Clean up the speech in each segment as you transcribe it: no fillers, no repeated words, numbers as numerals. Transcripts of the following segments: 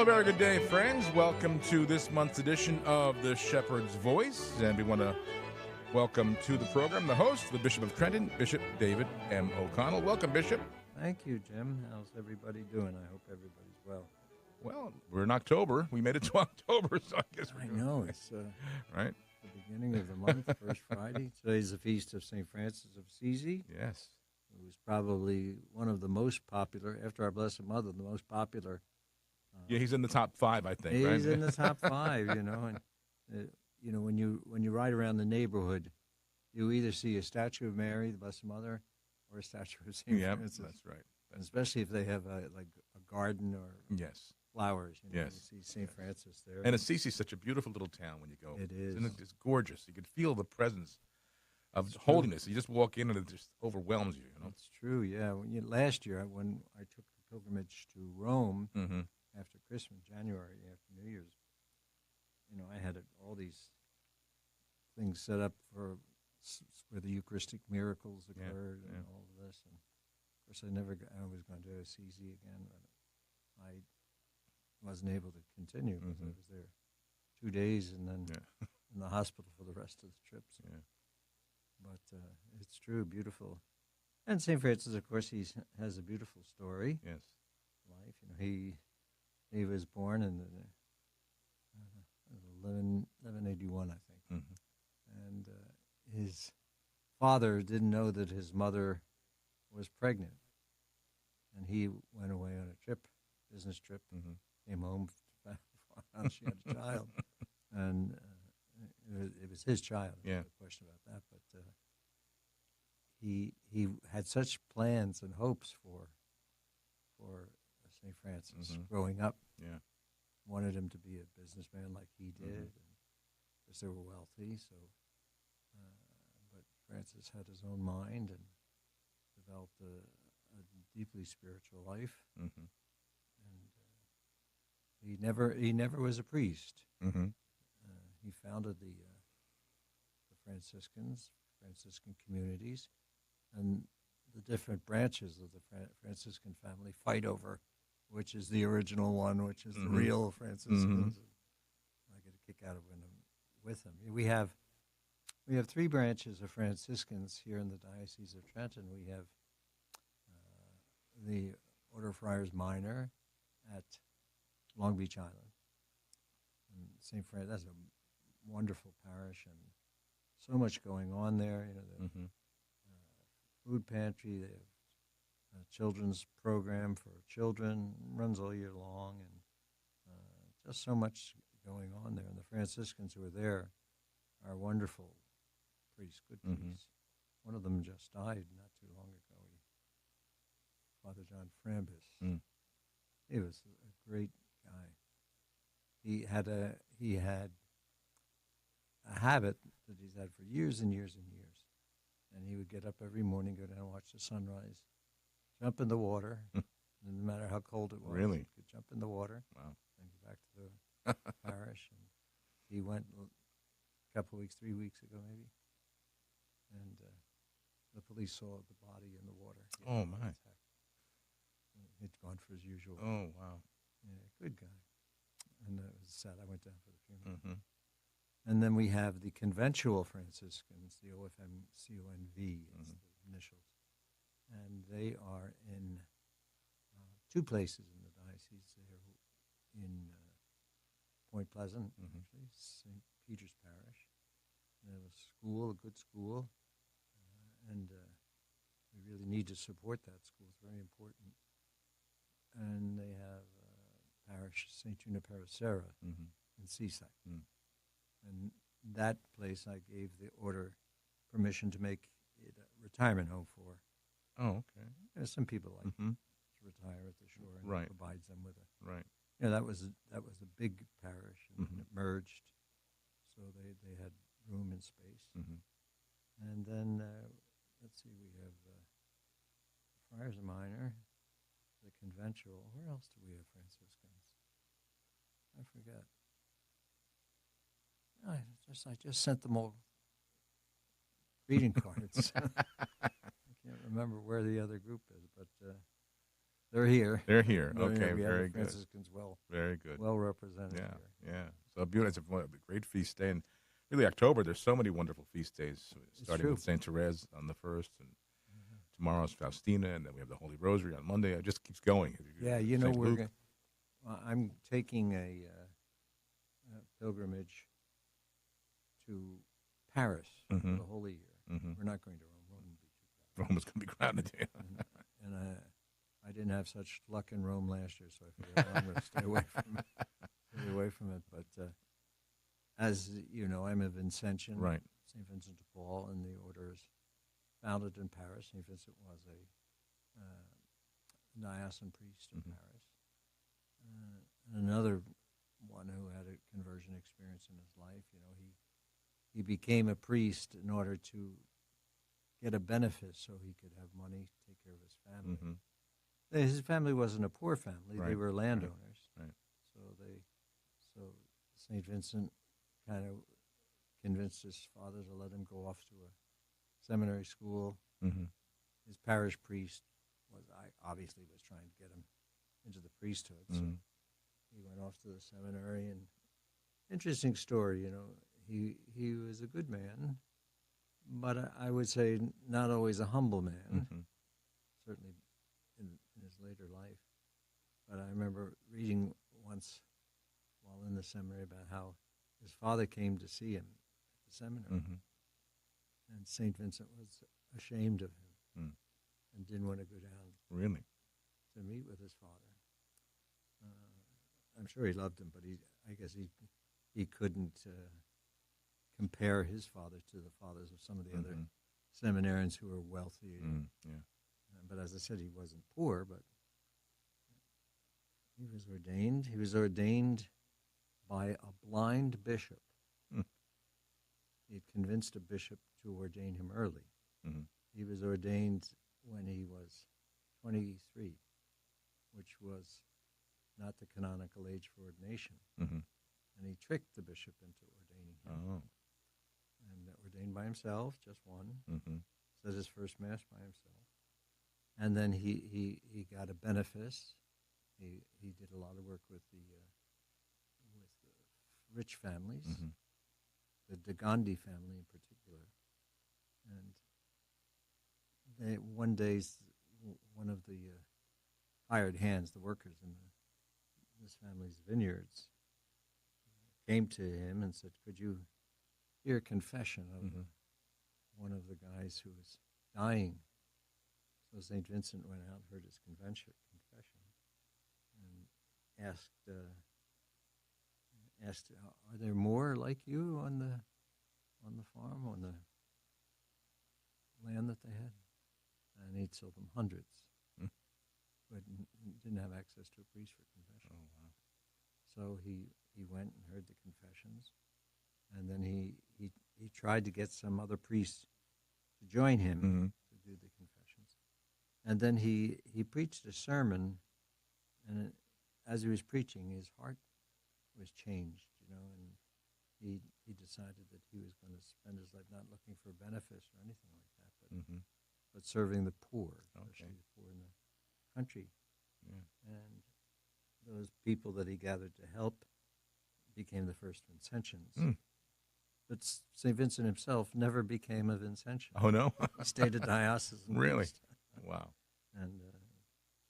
very good day, friends. Welcome to this month's edition of the Shepherd's Voice. And we want to welcome to the program the host, the Bishop of Trenton, Bishop David M. O'Connell. Welcome, Bishop. Thank you, Jim. How's everybody doing? I hope everybody's well. Well, we're in October. We made it to October, so I guess we're doing know. okay. It's right? the beginning of the month, first Friday. Today's the feast of St. Francis of Assisi. Yes. It was probably one of the most popular, after our Blessed Mother, the most popular. Yeah, he's in the top 5, I think, He's right? in the top 5, and when you ride around the neighborhood, you either see a statue of Mary, the Blessed Mother, or a statue of St. Yeah, Francis. that's right. And especially if they have a garden or Yes. flowers. Yes. You see St. Francis there. And Assisi is such a beautiful little town when you go. It is. It's gorgeous. You can feel the presence of holiness. You just walk in and it just overwhelms you, you know? It's true, yeah. Last year, when I took the pilgrimage to Rome Mm-hmm. after Christmas, January, after New Year's, I had all these things set up for where the Eucharistic miracles occurred and all of this. And of course, I was going to do Assisi again, but I wasn't able to continue because I was there 2 days and then in the hospital for the rest of the trip. So. Yeah. But it's true, beautiful. And St. Francis, of course, has a beautiful story. Yes. Life, he was born in 1181, I think. Mm-hmm. And his father didn't know that his mother was pregnant. And he went away on a trip, business trip, came home, found out she had a child. And it was his child. Yeah. No question about that. But he had such plans and hopes for St. Francis growing up. Yeah. Wanted him to be a businessman like he did, because they were wealthy. So, but Francis had his own mind and developed a deeply spiritual life. Mm-hmm. And he never was a priest. Mm-hmm. He founded the Franciscan communities, and the different branches of the Franciscan family fight over which is the original one, which is the real Franciscans. I get a kick out of when I'm with them. We have 3 branches of Franciscans here in the Diocese of Trenton. We have the Order of Friars Minor at Long Beach Island. And St. Francis, that's a wonderful parish, and so much going on there. The food pantry, they have a children's program for children, runs all year long, and just so much going on there. And the Franciscans who are there are wonderful priests, good priests. One of them just died not too long ago, Father John Frambus. He was a great guy. He had a habit that he's had for years and years and years. And he would get up every morning, go down and watch the sunrise, jump in the water, no matter how cold it was. Really? He could jump in the water. Wow. And go back to the parish. And he went a couple of weeks, 3 weeks ago maybe. And the police saw the body in the water. Oh, my. He'd gone for his usual. Oh, wow. Yeah, good guy. And it was sad. I went down for the funeral. Mm-hmm. And then we have the conventual Franciscans, the OFM-CONV, it's the initials. And they are in 2 places in the diocese. They're in Point Pleasant, actually, St. Peter's Parish. They have a school, a good school, and we really need to support that school. It's very important. And they have parish, St. Junipero in Seaside. And that place I gave the order permission to make it a retirement home for. Oh, okay. Some people like to retire at the shore, and it provides them with a. Right. That was a big parish, and it merged, so they had room and space. And then let's see, we have Friars Minor, the conventual. Where else do we have Franciscans? I forgot. I just sent them all greeting cards. I can't remember where the other group is, but They're here. They're here. They're Okay, here. We have very the good. Franciscans Very good. well represented Yeah, here. yeah. So beautiful. It's a great feast day, and really October. There's so many wonderful feast days, starting true. with Saint Therese on the 1st, and tomorrow's Faustina, and then we have the Holy Rosary on Monday. It just keeps going. Yeah, Saint Luke. I'm taking a pilgrimage to Paris for the Holy Year. We're not going to Rome. Rome would be too crowded. Rome is going to be crowded. And I didn't have such luck in Rome last year, so I figured I'm going to stay away from it. Stay away from it. But as you know, I'm a Vincentian, Right. St. Vincent de Paul, and the order is founded in Paris. St. Vincent was a diocesan priest in Paris. And another one who had a conversion experience in his life. You know, he became a priest in order to get a benefice so he could have money to take care of his family. His family wasn't a poor family; Right. they were landowners. Right. So Saint Vincent kind of convinced his father to let him go off to a seminary school. His parish priest obviously was trying to get him into the priesthood. So he went off to the seminary, and interesting story. You know, he was a good man, but I would say not always a humble man. Certainly in his later life. But I remember reading once while in the seminary about how his father came to see him at the seminary, and St. Vincent was ashamed of him and didn't want to go down Really? to meet with his father. I'm sure he loved him, but I guess he couldn't compare his father to the fathers of some of the other seminarians who were wealthy. Yeah. But as I said, he wasn't poor, but he was ordained. He was ordained by a blind bishop. He had convinced a bishop to ordain him early. He was ordained when he was 23, which was not the canonical age for ordination. And he tricked the bishop into ordaining him. And ordained by himself, just one. Said his first Mass by himself. And then he got a benefice. He did a lot of work with the rich families, the De Gondi family in particular. And one day, one of the hired hands, the workers in this family's vineyards, came to him and said, "Could you hear a confession of one of the guys who was dying?" So St. Vincent went out, heard his confession, and asked, "Are there more like you on the farm, on the land that they had?" And he told them hundreds, but didn't have access to a priest for confession. So he went and heard the confessions, and then he tried to get some other priests to join him to do the confessions. And then he preached a sermon, and as he was preaching, his heart was changed, you know, and he decided that he was going to spend his life not looking for benefice or anything like that, but serving the poor, especially the poor in the country. And those people that he gathered to help became the first Vincentians. But St. Vincent himself never became a Vincentian. Oh, no? He stayed a diocesan Really? priest. Wow. And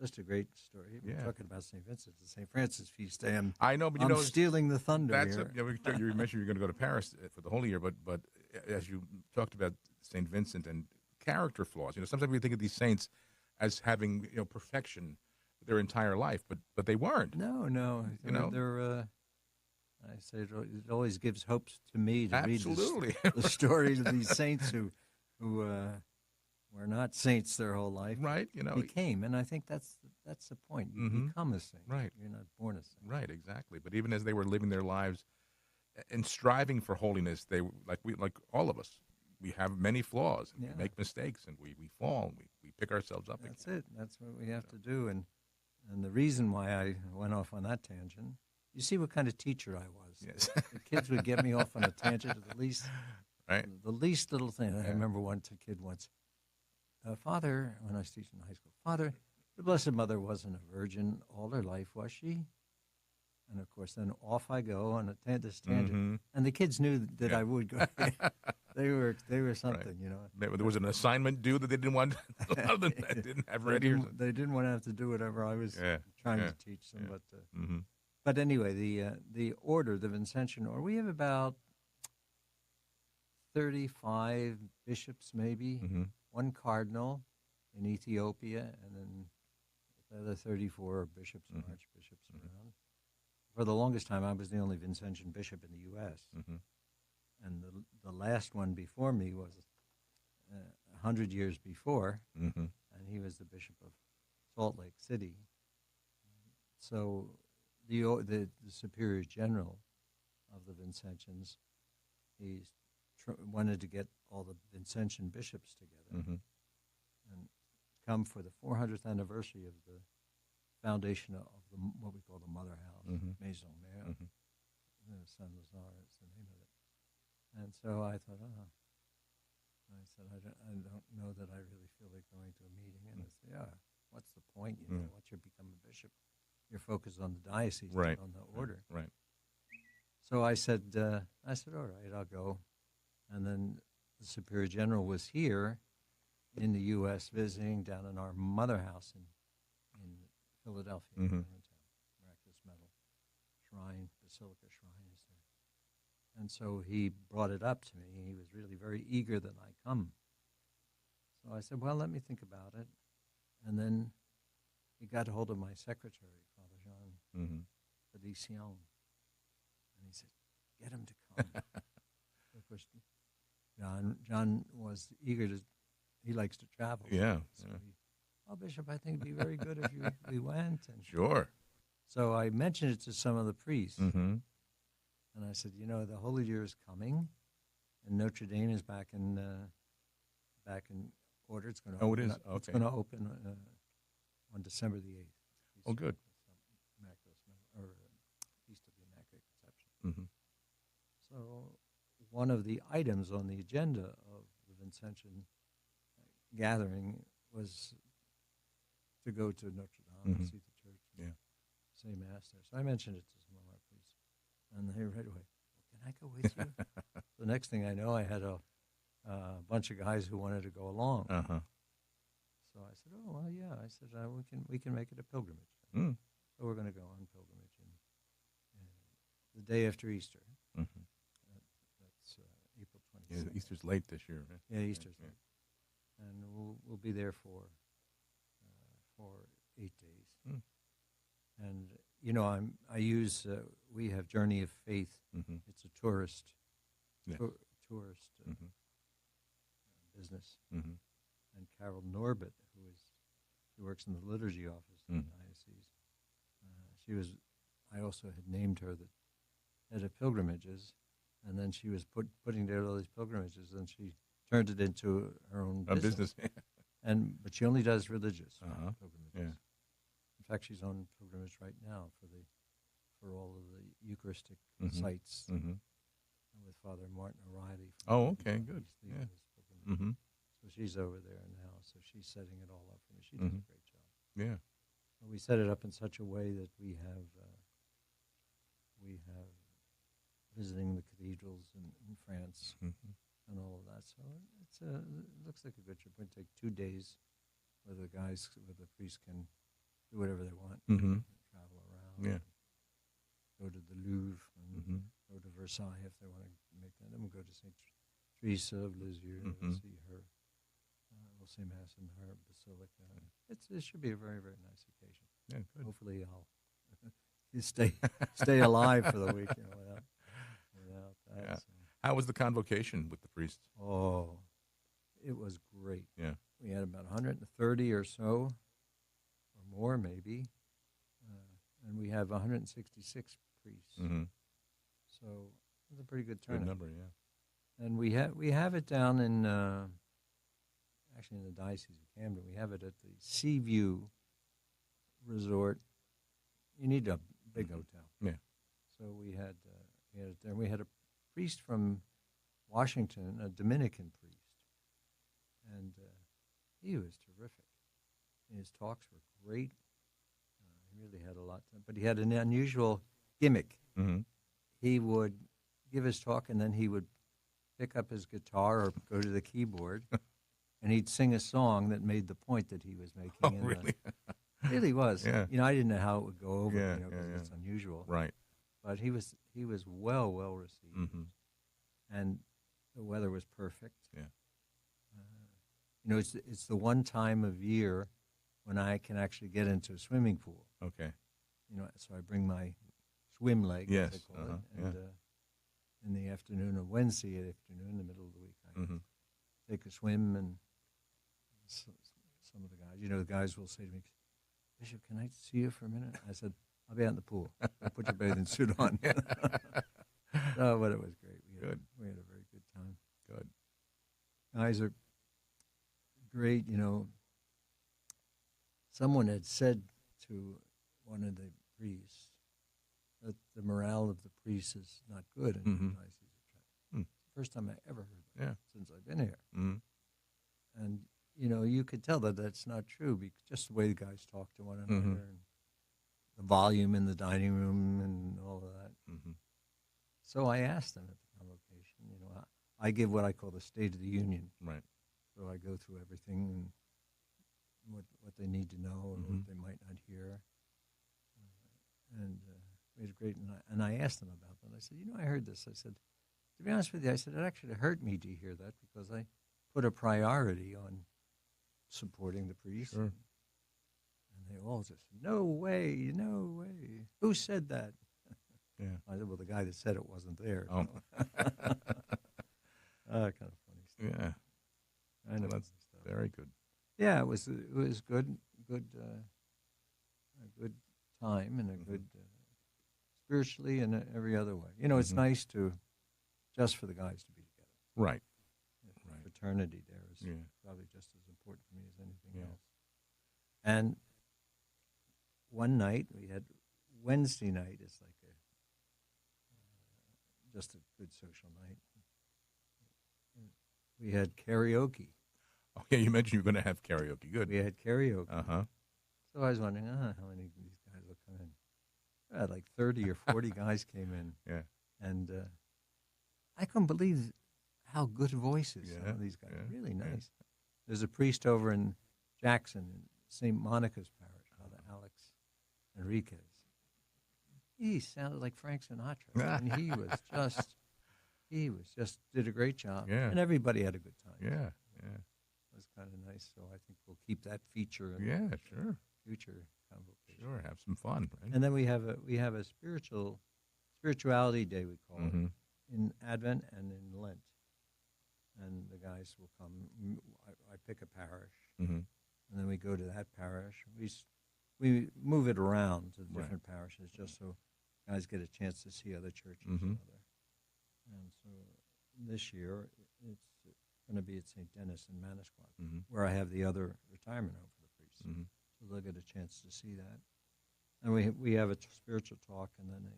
just a great story. We're Yeah. talking about St. Vincent, the St. Francis feast day. I know, but you I'm know, stealing the thunder that's here. you mentioned you're going to go to Paris for the Holy Year, but as you talked about St. Vincent and character flaws, you know, sometimes we think of these saints as having, you know, perfection their entire life, but they weren't. No. You know? They're, I say it always gives hopes to me to Absolutely. read the stories of these saints who were not saints their whole life. Right, you know. Became, and I think that's the point. You become a saint. Right. You're not born a saint. Right, exactly. But even as they were living their lives and striving for holiness, they like all of us. We have many flaws. And Yeah. We make mistakes, and we fall, and we pick ourselves up That's again. it. That's what we have to do. And the reason why I went off on that tangent, you see what kind of teacher I was. Yes. The kids would get me off on a tangent at the least little thing. I remember one kid once, Father, when I was teaching in high school, Father, The Blessed Mother wasn't a virgin all her life, was she? And of course, then off I go on this tangent. Mhm. And the kids knew that Yeah. I would go. They were something, you know. Maybe there was an assignment due that they didn't want. A lot of them didn't have ready. Or something. They didn't want to have to do whatever I was Yeah, trying yeah, to teach them. yeah. But Mm-hmm. but anyway, the order, the Vincentian order, we have about 35 bishops, maybe Mm-hmm. one cardinal in Ethiopia, and then the other 34 are bishops and Mhm. archbishops around. For the longest time, I was the only Vincentian bishop in the U.S., Mm-hmm. and the last one before me was 100 years before, Mm-hmm. and he was the bishop of Salt Lake City. So the superior general of the Vincentians, he wanted to get all the Vincentian bishops together Mm-hmm. and come for the 400th anniversary of the foundation of what we call the Mother House, Mhm. Maison Mère. Mhm. Saint Lazare is the name of it. And so I thought, I said, I don't know that I really feel like going to a meeting. And I said, yeah, what's the point? You know, Yeah. once you become a bishop, you're focused on the diocese, Right. not on the order. Right. So I said, all right, I'll go. And then the Superior General was here in the U.S. visiting down in our mother house in Philadelphia, Mhm. Germantown, Miraculous Medal Shrine, Basilica Shrine is there. And so he brought it up to me. He was really very eager that I come. So I said, well, let me think about it. And then he got a hold of my secretary, Father Jean Mm-hmm. Felicion, and he said, get him to come. Of course, John was eager to, he likes to travel. Yeah. So Yeah. Bishop, I think it'd be very good if we went. And Sure. so I mentioned it to some of the priests, Mm-hmm. and I said, the Holy Year is coming, and Notre Dame is back in order. It's going to Oh, it is? It's Okay. going to open on December the 8th. Oh, good. Immaculate Feast of the Immaculate Conception. Mm-hmm. So one of the items on the agenda of the Vincentian gathering was to go to Notre Dame and Mhm. see the church and Yeah. say Mass there. So I mentioned it to some of our priests, and they right away, can I go with you? The next thing I know, I had a bunch of guys who wanted to go along. Uh-huh. So I said, oh, well, yeah. I said, we can make it a pilgrimage. Mm. So we're going to go on pilgrimage the day after Easter. Mm-hmm. That's April Yeah, 22nd. Easter's late this year. Right? Yeah, Easter's Yeah. late. And we'll be there for 8 days. Mm. And I use we have Journey of Faith. Mm-hmm. It's a tourist Yes. tourist Mm-hmm. business. Mm-hmm. And Carol Norbert, she works in the liturgy office in the diocese. I also had named her the head of pilgrimages, and then she was putting together all these pilgrimages, and she turned it into her own A business. business. But she only does religious Uh-huh. pilgrimages. Yeah. In fact, she's on pilgrimage right now for all of the Eucharistic Mhm. sites Mm-hmm. with Father Martin O'Reilly. Oh, okay, good. He's leading Yeah. this pilgrimage. Mm-hmm. So she's over there now. So she's setting it all up for me. She does Mhm. a great job. Yeah. We set it up in such a way that we have visiting the cathedrals in France Mm-hmm. and all of that. So it looks like a good trip. We'll take 2 days where the priests can do whatever they want, Mm-hmm. travel around, Yeah. go to the Louvre, and Mm-hmm. go to Versailles if they want to make that. Then we'll go to St. Teresa of Lisieux and Mhm. see her. We'll say Mass in her basilica. It should be a very, very nice occasion. Yeah, good. Hopefully I'll stay alive for the week, without that. Yeah. So. How was the convocation with the priests? Oh, it was great. Yeah. We had about 130 or so, or more maybe, and we have 166 priests. Mm-hmm. So it's a pretty good Good turnout. number, yeah. And we have it down in actually in the Diocese of Camden. We have it at the Seaview Resort. You need a big hotel. Yeah. So we had it there. We had a priest from Washington, a Dominican priest, and he was terrific. His talks were great. He really had a lot to, but he had an unusual gimmick. Mm-hmm. He would give his talk, and then he would pick up his guitar or go to the keyboard, and he'd sing a song that made the point that he was making. Oh, in really? really was. Yeah. I didn't know how it would go over, Yeah, because yeah. it's unusual. Right. But he was well received, Mm-hmm. and the weather was perfect. Yeah. It's the one time of year when I can actually get into a swimming pool. Okay. So I bring my swim leg, Yes, as they call it, yeah. and in the afternoon, on Wednesday afternoon, in the middle of the week, I Mm-hmm. take a swim, and some of the guys, the guys will say to me, "Bishop, can I see you for a minute?" I said, "I'll be out in the pool. Put your bathing suit on." Oh, but it was great. Good. We had a very good time. Good. Guys are great. Someone had said to one of the priests that the morale of the priests is not good in Mhm. the Diocese of Trenton. Hmm. First time I ever heard that Yeah. since I've been here. Mm-hmm. And, you could tell that that's not true, because just the way the guys talk to one another, Mhm. and the volume in the dining room and all of that. Mm-hmm. So I asked them at the convocation, I give what I call the State of the Union. Right. So I go through everything, and what they need to know, and Mhm. what they might not hear. And it was great. And I asked them about that. I said, I heard this. I said, to be honest with you, I said, it actually hurt me to hear that, because I put a priority on supporting the priests. Sure. And they all just, no way, no way. Who said that? Yeah. I said, well, the guy that said it wasn't there. Oh. Kind of funny stuff. Yeah. Kind of Well, that's funny stuff. very good. Yeah, it was good, a good time, and a Mhm. good spiritually and every other way. It's Mhm. nice just for the guys to be together. Right. The Right. fraternity there is Yeah. probably just as important to me as anything Yeah. else. And one night we had Wednesday night is like just a good social night. We had karaoke. Oh, yeah. You mentioned you were going to have karaoke. Good. We had karaoke. Uh-huh. So I was wondering, how many of these guys will come in? Like 30 or 40 guys came in. Yeah. And I couldn't believe how good voices some Yeah, of these guys. yeah, Really yeah. nice. There's a priest over in Jackson, in St. Monica's Parish, Father Alex Enriquez. He sounded like Frank Sinatra. And he was just did a great job. Yeah. And everybody had a good time. Yeah. Yeah. It was kind of nice. So I think we'll keep that feature in Yeah. Sure. future convocation. Sure. Have some fun. Right? And then we have a spirituality day, we call Mhm. it, in Advent and in Lent. And the guys will come. I pick a parish, Mm-hmm. and then we go to that parish. We move it around to the Right. different parishes, just so guys get a chance to see other churches. Mhm. And so this year it's going to be at St. Denis in Manasquan, Mm-hmm. where I have the other retirement home for the priests. Mm-hmm. So they'll get a chance to see that. And we have a spiritual talk, and then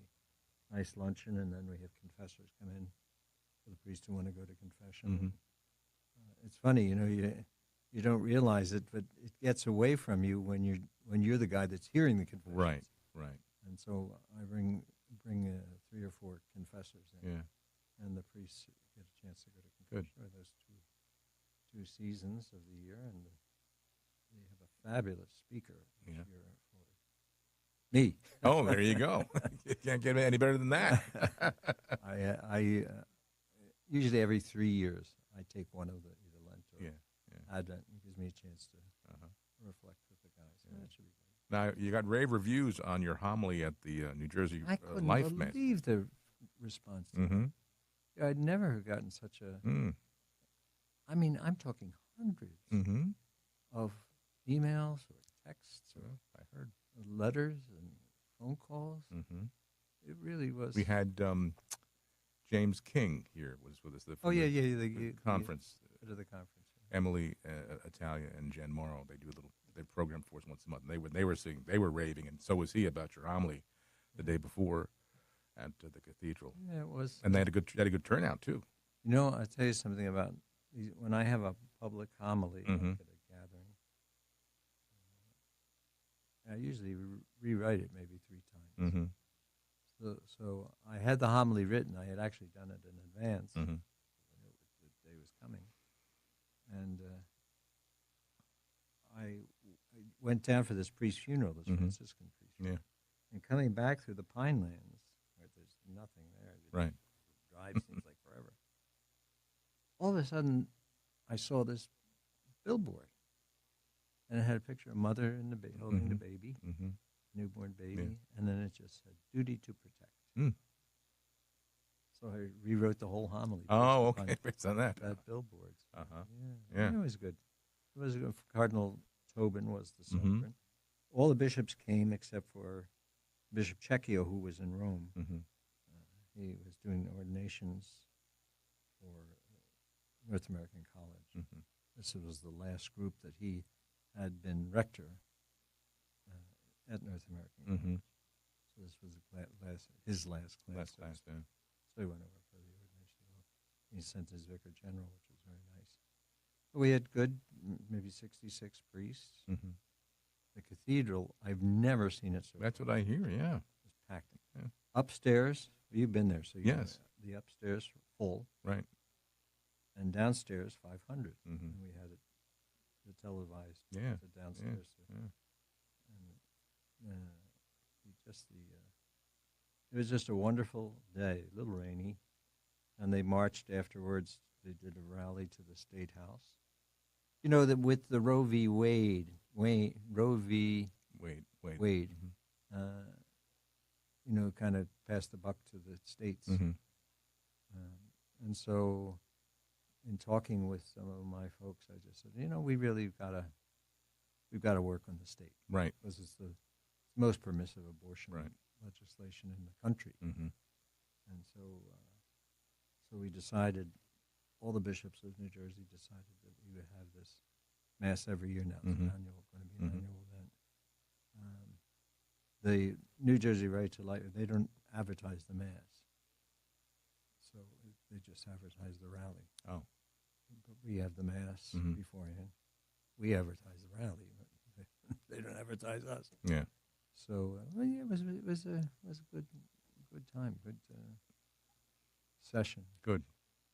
a nice luncheon, and then we have confessors come in for the priests who want to go to confession. Mhm. It's funny, you don't realize it, but it gets away from you when you're the guy that's hearing the confessions. Right. Right. And so I bring 3 or 4 confessors in, Yeah. and the priests get a chance to go to Good. confession for those two seasons of the year, and they have a fabulous speaker this Yeah. year for me. Oh, there you go. You can't get any better than that. I usually every 3 years I take one of the either Lent or Yeah. Yeah. Advent. It gives me a chance to Uh-huh. reflect with the guys. Yeah. That should be good. Now you got rave reviews on your homily at the New Jersey I couldn't Life Mass. believe the response. To Mm-hmm. that. I'd never gotten such a. Mm. I mean, I'm talking hundreds Mm-hmm. of emails or texts or I heard. letters and phone calls. Mm-hmm. It really was. We had James King here was with us. Oh yeah, the the conference. Bit of the conference. Emily Italia and Jen Morrow. They do they program for us once a month. And they were raving, and so was he about your homily the day before at the cathedral. Yeah, it was. And they had a good turnout too. I'll tell you something about when I have a public homily Mhm. like at a gathering. I usually rewrite it maybe 3 times. Mm-hmm. So I had the homily written. I had actually done it in advance. Mm-hmm. I knew the day was coming. And I went down for this priest's funeral, this Mhm. Franciscan priest. Yeah. And coming back through the pine lands, where there's nothing there, Right. the drive seems like forever. All of a sudden, I saw this billboard, and it had a picture of mother and the holding the Mhm. baby, Mm-hmm. newborn baby, and then it just said "duty to protect." Mm. So I rewrote the whole homily. Oh, based upon okay. Based on that. that billboard. Uh-huh. Yeah, Yeah. it was good. It was good. Cardinal Tobin was the Mhm. celebrant. All the bishops came except for Bishop Cecchio, who was in Rome. Mm-hmm. He was doing ordinations for North American College. Mm-hmm. This was the last group that he had been rector at North American Mm-hmm. College. So this was his last class. Last class, yeah. So he went over for the ordination. He sent his vicar general, which was very nice. We had good, maybe 66 priests. Mm-hmm. The cathedral, I've never seen it so That's full. what I hear. Yeah. It was packed. Yeah. Upstairs, you've been there, so you know, Yes. the upstairs full, Right. and downstairs 500. Mm-hmm. And we had it televised Yeah. to downstairs. Yeah. And it was just a wonderful day, a little rainy, and they marched afterwards. They did a rally to the State House. You know that with the Roe v. Wade, Roe v. Wait. Wade, Mm-hmm. Kind of passed the buck to the states. Mm-hmm. And so, in talking with some of my folks, I just said, we've got to work on the state, Right. because it's the most permissive abortion Right. legislation in the country. Mm-hmm. And so we decided, all the bishops of New Jersey decided that we would have this mass every year now. It's Mhm. going to be an Mhm. annual event. The New Jersey Right to Life, they don't advertise the mass. So they just advertise the rally. Oh. But we have the mass Mhm. beforehand. We advertise the rally. But they don't advertise us. Yeah. So yeah, it was a good time, good session. Good.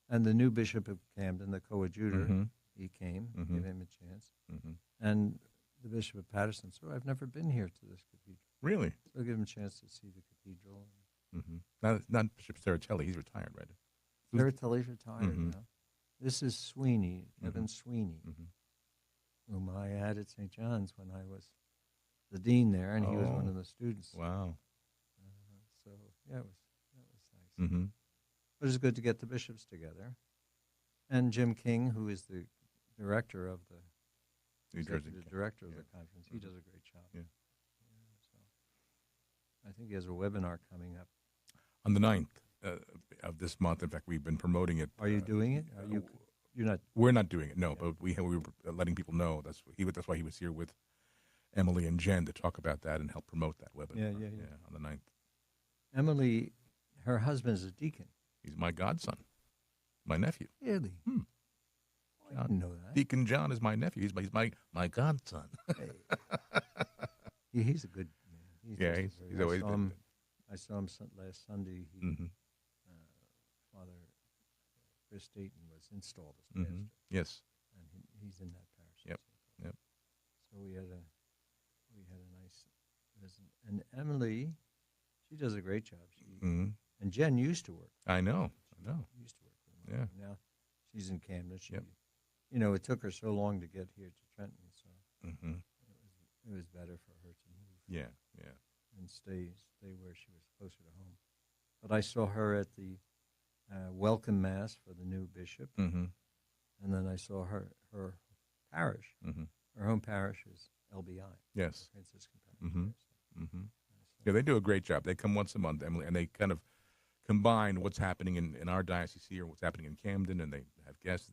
And the new bishop of Camden, the coadjutor, Mm-hmm. he came, Mhm. gave him a chance. Mm-hmm. And the bishop of Patterson, so I've never been here to this cathedral. Really? So give him a chance to see the cathedral. Mm-hmm. Not Bishop Serratelli. He's retired, right? Serratelli's retired Mhm. now. This is Sweeney, Kevin Sweeney, Mm-hmm. whom I had at St. John's when I was the dean there, and he was one Oh. of the students. Wow. So yeah, that was nice. Mm-hmm. But it's good to get the bishops together. And Jim King, who is the director of the New Jersey. executive director of yeah. the conference, he Mhm. does a great job. Yeah. So I think he has a webinar coming up. On the 9th of this month, in fact, we've been promoting it. Are you doing it? Are you? You're not. We're not doing it, no. Yeah. But we were letting people know. That's why he was here with Emily and Jen to talk about that and help promote that webinar. Yeah. On the 9th. Emily, her husband is a deacon. He's my godson, my nephew. Really? Hmm. I didn't know that. Deacon John is my nephew. He's my godson. Hey. He's a good man. Yeah, just he's always been good. I saw him last Sunday. Mm-hmm. Father Chris Dayton was installed as Mm-hmm. pastor, Yes. and he's in that parish. Yep, yep. So we had a nice visit, and Emily, she does a great job. Mm-hmm. And Jen used to work. I know. Used to work with him. Yeah. Now she's in Camden. Yep. It took her so long to get here to Trenton, so Mm-hmm. it was better for her to move Yeah. and stay where she was closer to home. But I saw her at the welcome mass for the new bishop, Mm-hmm. and then I saw her parish. Mm-hmm. Her home parish is LBI, Yes. Franciscan parish. Mhm. there, Mm-hmm. so- Yeah, they do a great job. They come once a month, Emily, and they kind of combine what's happening in our diocese here and what's happening in Camden, and they have guests.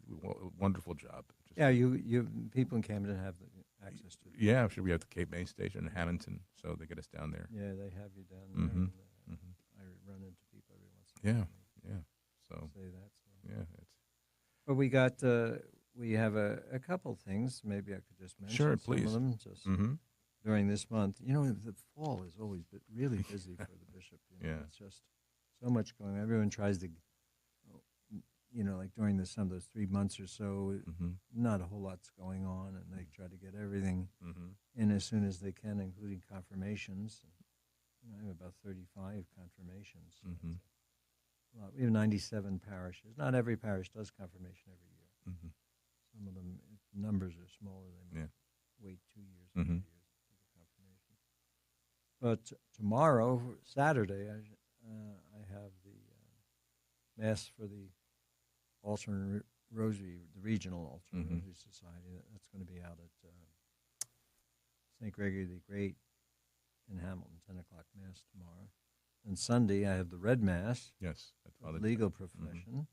Wonderful job. Just, Yeah, you people in Camden have the access to it. Yeah, sure. We have the Cape May station in Hamilton, so they get us down there. Yeah, they have you down there. Mhm. And, Mhm. I run into people every once in a Yeah. while. Yeah. So and Say that. So. yeah, it's But we have a couple things. Maybe I could just mention Sure, some please. of them. Just mm-hmm. during this month. You know, the fall is always really busy for the bishop. You know, Yeah. it's just so much going on. Everyone tries to, you know, like during the summer, those 3 months or so, Mm-hmm. not a whole lot's going on, and they try to get everything Mm-hmm. in as soon as they can, including confirmations. You know, I have about 35 confirmations. So Mm-hmm. it's a lot. We have 97 parishes. Not every parish does confirmation every year. Mm-hmm. Some of them, if numbers are smaller, they might Yeah. wait 2 years, Mm-hmm. 3 years to do confirmation. But tomorrow, Saturday, I have the Mass for the Altar and Rosary, the Regional Altar and Mhm. Rosary Society. That's going to be out at St. Gregory the Great in Hamilton, 10 o'clock Mass tomorrow. And Sunday, I have the Red Mass, Yes. That's for Father legal John. profession,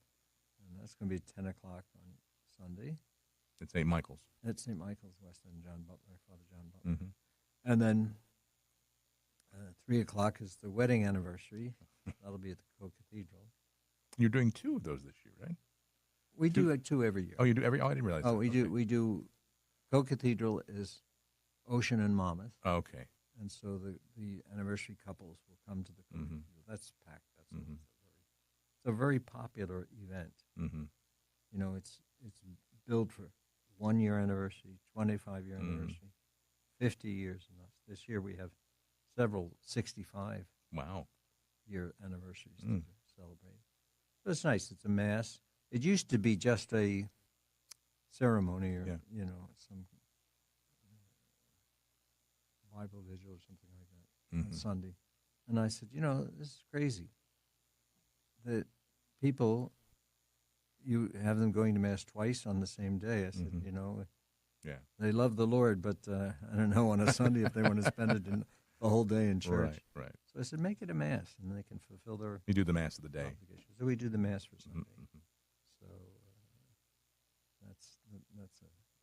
and that's going to be at 10 o'clock on Sunday. It's St. Michael's. At St. Michael's, West End, John Butler, Father John Butler. Mm-hmm. And then 3 o'clock is the wedding anniversary. That'll be at the Co-Cathedral. You're doing 2 of those this year, right? We Two- do 2 every year. Oh, you do every. Oh, I didn't realize. Oh, that. we Okay. do. We do. Co-Cathedral is Ocean and Monmouth, Oh, okay. and so the anniversary couples will come to the Mhm. Co-Cathedral. That's packed. That's Mhm. it's a very popular event. Mm-hmm. You know, it's billed for 1 year anniversary, 25-year Mhm. anniversary, 50 years, and this year we have several 65-year Wow. anniversaries Mm. to celebrate. So it's nice. It's a mass. It used to be just a ceremony, or Yeah. you know, some Bible vigil or something like that on Mhm. Sunday. And I said, you know, this is crazy that people, you have them going to mass twice on the same day. I said, Mhm. you know, Yeah. they love the Lord, but I don't know on a Sunday if they want to spend it in the whole day in church. Right. Right. So I said, make it a mass, and they can fulfill their You do the Mass of the day. obligations. So we do the mass for Sunday. Mm-hmm. So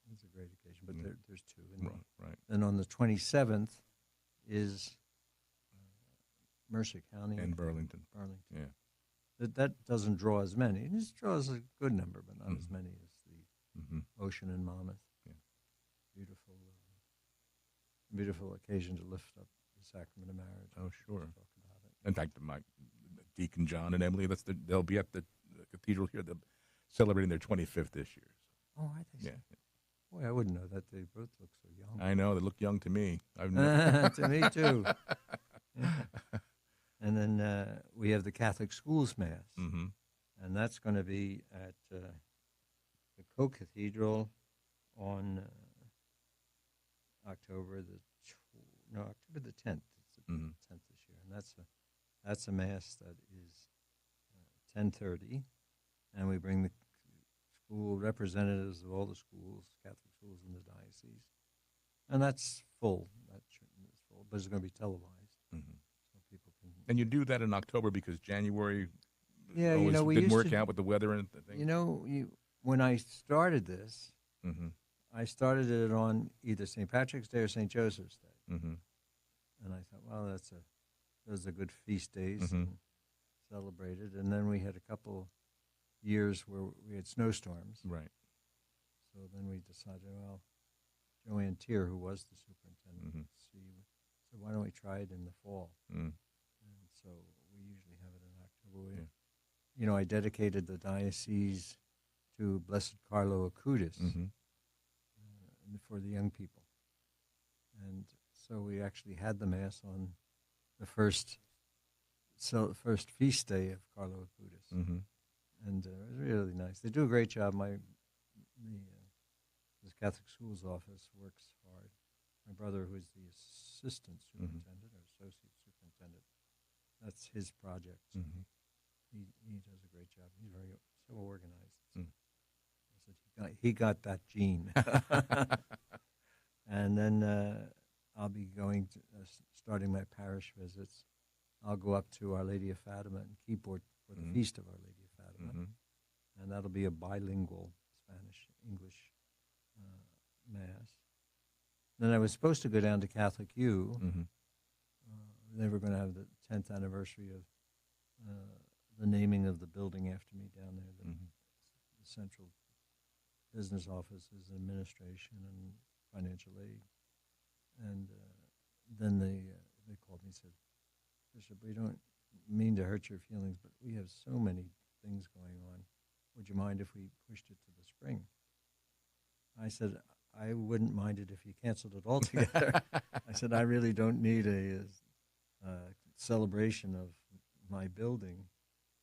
that's a great occasion. But Yeah. there's 2. And Right. Right. then on the 27th is Mercer County And Burlington. Burlington. Yeah. That doesn't draw as many. It just draws a good number, but not as Mhm. many as the Mm-hmm. Ocean and Monmouth. Yeah. Beautiful, beautiful occasion to lift up the sacrament of marriage. Oh, sure. Talk about it. In fact, my Deacon John and Emily, they'll be at the cathedral here. They're celebrating their 25th this year. Oh, I think Yeah. so. Boy, I wouldn't know that. They both look so young. I know they look young to me. I've To me too. Yeah. And then we have the Catholic Schools Mass, Mm-hmm. and that's going to be at the Co-Cathedral on October the 10th. It's the Mhm. 10th this year, and that's a mass that is 10:30, and we bring the school representatives of all the schools, Catholic schools in the diocese, and that's full. That church is full, but it's going to be televised, Mm-hmm. so people can. And you do that in October because January Yeah, you always know, we didn't used work to- out with the weather and things. You know, when I started this, Mm-hmm. I started it on either St. Patrick's Day or St. Joseph's Day, Mm-hmm. and I thought, well, those are good feast days Mhm. and celebrated. And then we had a couple years where we had snowstorms, Right. so then we decided, well, Joanne Tier, who was the superintendent, Mhm. said, why don't we try it in the fall? Mm. And so we usually have it in October. Yeah. You know, I dedicated the diocese to Blessed Carlo Acutis. Mm-hmm. For the young people. And so we actually had the Mass on the first feast day of Carlo Acutis. Mm-hmm. And it was really nice. They do a great job. The Catholic Schools Office works hard. My brother, who is the assistant superintendent or associate superintendent, that's his project. So Mm-hmm. he does a great job. He's so organized. Mm. I said, he got that gene. And then I'll be going to, starting my parish visits. I'll go up to Our Lady of Fatima in Keyport for the Mhm. Feast of Our Lady of Fatima. Mm-hmm. And that'll be a bilingual Spanish-English Mass. Then I was supposed to go down to Catholic U. Mm-hmm. They were going to have the 10th anniversary of the naming of the building after me down there, the Mm-hmm. central business offices, administration, and financial aid. And then they called me and said, Bishop, we don't mean to hurt your feelings, but we have so many things going on. Would you mind if we pushed it to the spring? I said, I wouldn't mind it if you canceled it altogether. I said, I really don't need a celebration of my building.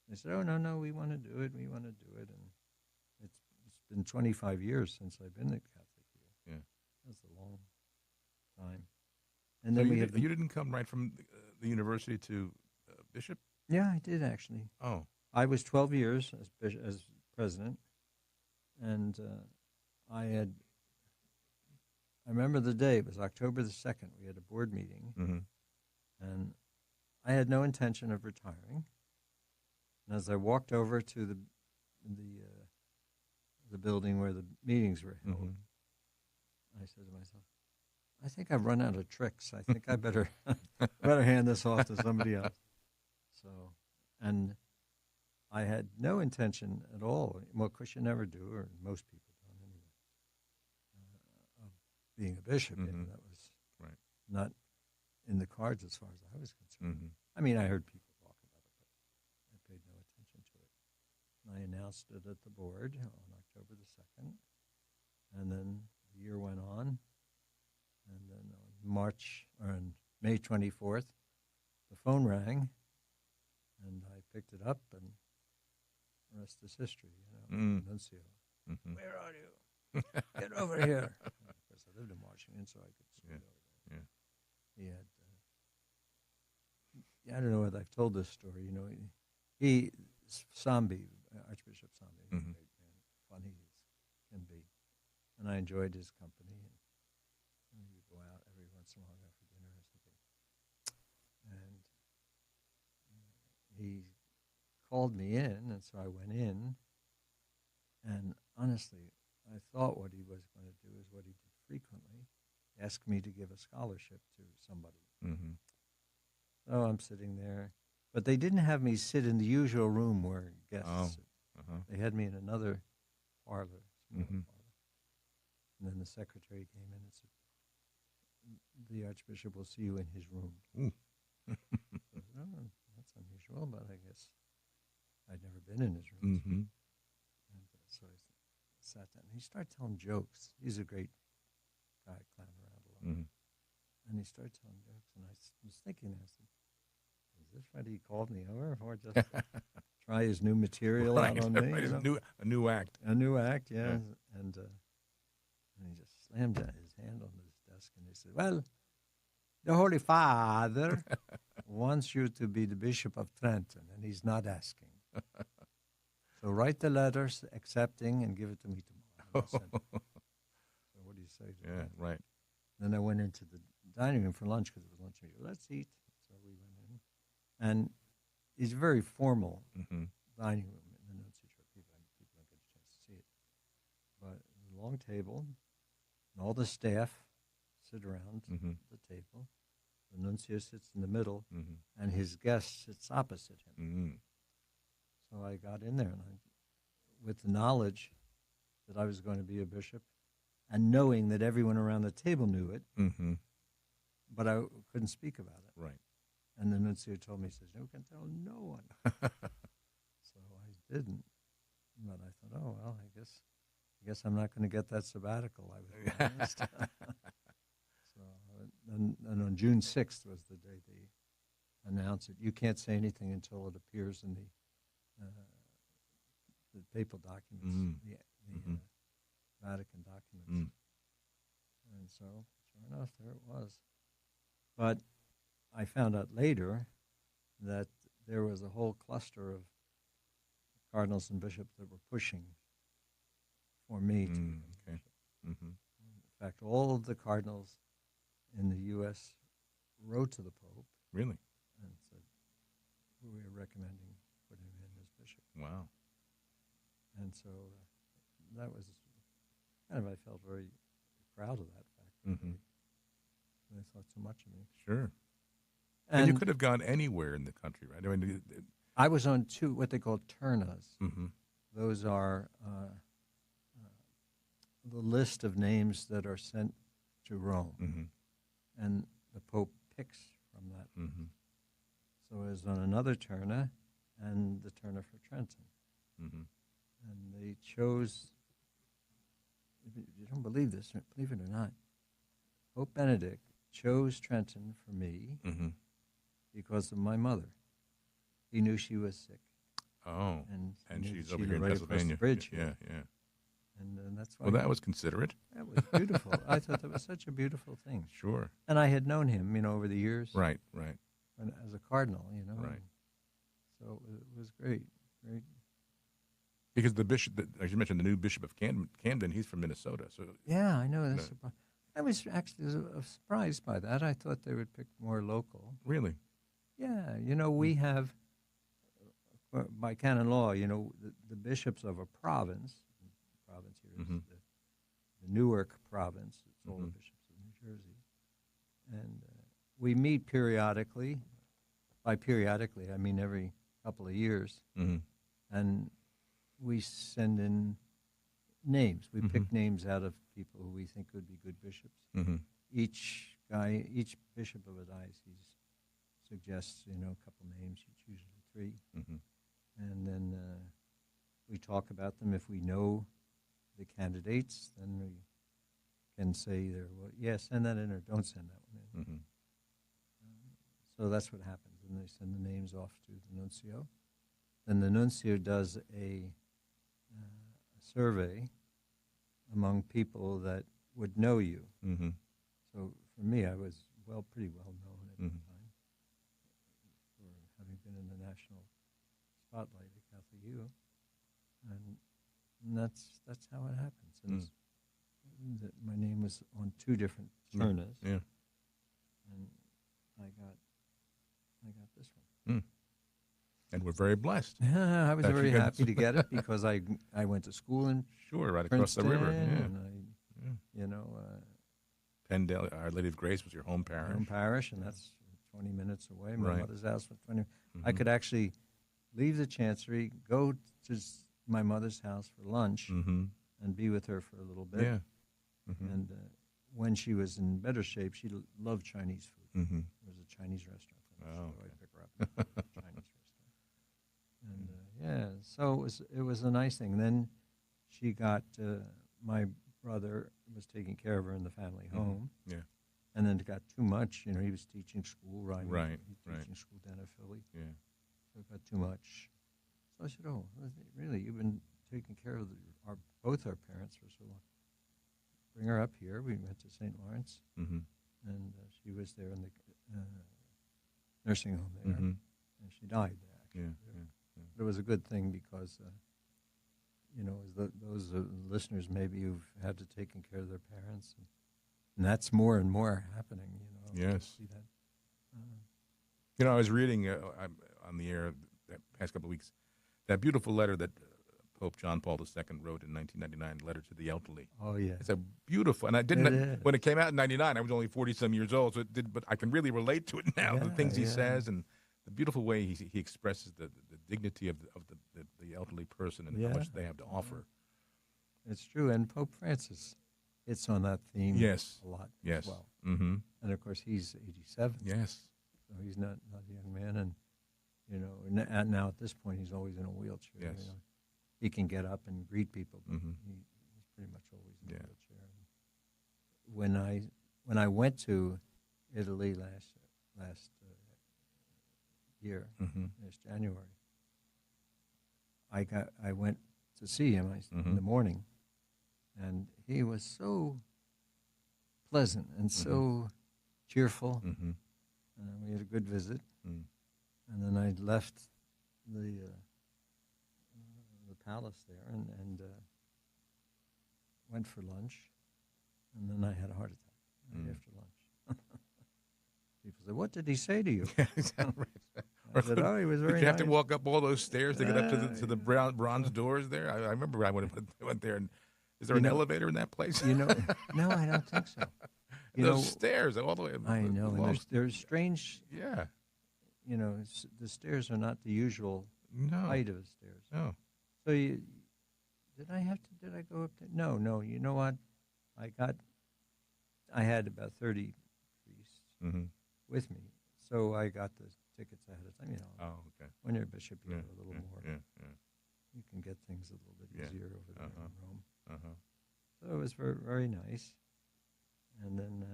They said, oh, no, we want to do it. We want to do it. And it's been 25 years since I've been at Catholic U. Yeah. That's a long time. And So then you, we have you didn't come right from the university to bishop? Yeah, I did actually. Oh. I was 12 years as president, and I remember the day. It was October the 2nd. We had a board meeting, Mm-hmm. and I had no intention of retiring. And as I walked over to the building where the meetings were held, I said to myself, I think I've run out of tricks. I think I better hand this off to somebody else. So, and I had no intention at all. Well, of course, you never do, or most people don't anyway, of being a bishop. You know, that was Right. not in the cards as far as I was concerned. Mm-hmm. I mean, I heard people talk about it, but I paid no attention to it. And I announced it at the board on October the 2nd, and then the year went on, and then on May 24th, the phone rang, and I picked it up, and the rest is history, you know. Nuncio, where are you? Get over here. And of course, I lived in Washington, so I could scoot over there. Yeah. He had, I don't know whether I've told this story, you know, Sambi, Archbishop Sambi, was a great man, funny as can be. And I enjoyed his company, and we would go out every once in a while, go for dinner or something. And he called me in, and so I went in, and honestly, I thought what he was going to do is what he did frequently, ask me to give a scholarship to somebody. Mm-hmm. So I'm sitting there, but they didn't have me sit in the usual room where guests sit. They had me in another parlor, small parlor. And then the secretary came in and said, the Archbishop will see you in his room. I said, oh, that's unusual, but I guess I'd never been in his room. Mm-hmm. And so I sat down. And he started telling jokes. He's a great guy, clown around a lot. Mm-hmm. And he started telling jokes, and I was thinking, I said, is this what he called me over, or just try his new material Right. out on me? Right. You know? A new act. A new act, yeah. And he just slammed his hand on his desk, and he said, well, the Holy Father wants you to be the Bishop of Trenton, and he's not asking. So write the letters accepting and give it to me tomorrow. So what do you say to that? Right. Then I went into the dining room for lunch because it was lunch meeting. Let's eat. So we went in. And it's a very formal dining room in the nunciature. People don't get a chance to see it. But a long table, and all the staff sit around the table. The nuncio sits in the middle, and his guest sits opposite him. So I got in there, and with the knowledge that I was going to be a bishop, and knowing that everyone around the table knew it, but I couldn't speak about it. Right. And the nuncio told me, he says, you can tell no one. So I didn't. But I thought, oh, well, I guess I'm not going to get that sabbatical, I was honest. So, and on June 6th was the day they announced it. You can't say anything until it appears in the papal documents, the Vatican documents. And so, sure enough, there it was. But I found out later that there was a whole cluster of cardinals and bishops that were pushing for me to become bishop. In fact, all of the cardinals in the U.S. wrote to the Pope. Really? And said, we are recommending putting him in as bishop. Wow. And so that was kind of, I felt very proud of that fact. They thought so much of me. Sure. And you could have gone anywhere in the country, right? I mean, I was on two, what they call ternas. Mm-hmm. Those are the list of names that are sent to Rome. Mm-hmm. And the Pope picks from that. Mm-hmm. So I was on another Terna and the Terna for Trenton. Mm-hmm. And they chose, you don't believe this, believe it or not, Pope Benedict chose Trenton for me Mm-hmm. because of my mother. He knew she was sick. Oh, And and he knew she's that over she here in lived right across the Pennsylvania. bridge Yeah, here. yeah. And that's why Well, that was considerate. that was beautiful. I thought that was such a beautiful thing. Sure. And I had known him, over the years. Right, right, As a cardinal, right. and so it was great, great. Because the bishop, as you mentioned, the new bishop of Camden, he's from Minnesota. So Yeah, I know. No. I was actually surprised by that. I thought they would pick more local. really, Yeah, we have, by canon law, the bishops of a province. The province here is Mhm. the Newark province. It's all the Mhm. bishops of New Jersey. And we meet periodically. By periodically, I mean every couple of years. mm-hmm. And we send in names. We pick Mhm. names out of people who we think would be good bishops. Mm-hmm. Each bishop of a diocese suggests, a couple names, usually 3. Mm-hmm. And then we talk about them. If we know the candidates, then we can say either, send that in or don't send that one in. Mm-hmm. So that's what happens. And they send the names off to the nuncio. Then the nuncio does a survey among people that would know you. Mm-hmm. So for me, I was pretty well known at the Mhm. time for having been in the national spotlight at Catholic U, and that's how it happens. And that my name was on 2 different Ternas, Yeah. and I got this one. And we're very blessed. Yeah, I was That you very got- happy to get it because I went to school in Sure, right across the Princeton, river. Yeah. and I, Yeah. Penndale, Our Lady of Grace was your home my parish. home parish, and that's 20 minutes away. My Right. mother's house was 20. I Mhm. could actually leave the chancery, go to my mother's house for lunch, Mm-hmm. and be with her for a little bit. Yeah. Mm-hmm. And when she was in better shape, she loved Chinese food. Mm-hmm. There was a Chinese restaurant, Oh, so okay. I'd pick her up at the Chinese restaurant. And so it was a nice thing. Then she got my brother was taking care of her in the family Mhm. home. Yeah. And then it got too much. He was teaching school, right? Right, He was right. teaching school down in Philly. Yeah. So it got too much. So I said, "Oh, really? You've been taking care of both our parents for so long. Bring her up here." We went to St. Lawrence, Mm-hmm. and she was there in the nursing home there, Mm-hmm. and she died there. Yeah. Actually. Yeah. But it was a good thing because, as those listeners maybe who've had to taking care of their parents, and that's more and more happening. Yes. See that. I was reading on the air that past couple of weeks that beautiful letter that Pope John Paul II wrote in 1999, Letter to the Elderly. Oh yeah. It's a beautiful, and I It didn't is. when it came out in '99. I was only 40-some years old, so it did. But I can really relate to it now. The Yeah, things he yeah. says and the beautiful way he expresses the dignity of the elderly person and how Yeah. much they have to offer. It's true, and Pope Francis hits on that theme Yes. a lot Yes. as well. Mm-hmm. And of course, he's 87, Yes. so he's not a young man, and now at this point, he's always in a wheelchair. Yes. He can get up and greet people, but Mhm. he's pretty much always in Yeah. a wheelchair. When I went to Italy last year, Mm-hmm. this January, I went to see him in Mhm. the morning, and he was so pleasant and so cheerful, Mm-hmm. and we had a good visit. Mm. And then I left the palace there and went for lunch, and then I had a heart attack right after lunch. People said, "What did he say to you?" Yeah, exactly. I said, "Oh, he was Did very you have to nice." walk up all those stairs to get up to the Yeah. bronze doors there? I remember I went there. And is there You an know- elevator in that place? No, I don't think so. Those stairs all the way. I know, and almost- there's strange. yeah. The stairs are not the usual No. height of the stairs. No. So did I go up there? No. You know what? I had about 30 priests Mm-hmm. with me. So I got the tickets ahead of time. Oh, okay. When you're a bishop, you Yeah, have a little yeah, more. yeah, yeah. You can get things a little bit Yeah. easier over there Uh-huh. in Rome. Uh-huh. So it was very, very nice. And then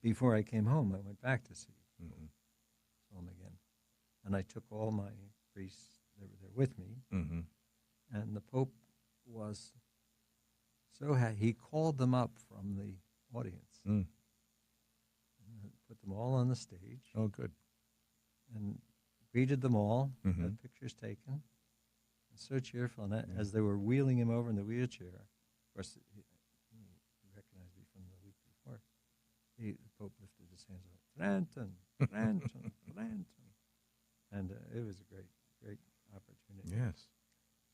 before I came home, I went back to see Mm-hmm. him again. And I took all my priests that were there with me. Mm-hmm. And the Pope was he called them up from the audience, Mm. and put them all on the stage, Oh, good. and greeted them all, Mm-hmm. had pictures taken. So cheerful. And Yeah. as they were wheeling him over in the wheelchair, of course, he recognized me from the week before. The Pope lifted his hands up, Trenton, Trenton, Trenton. And it was a great, great opportunity. Yes.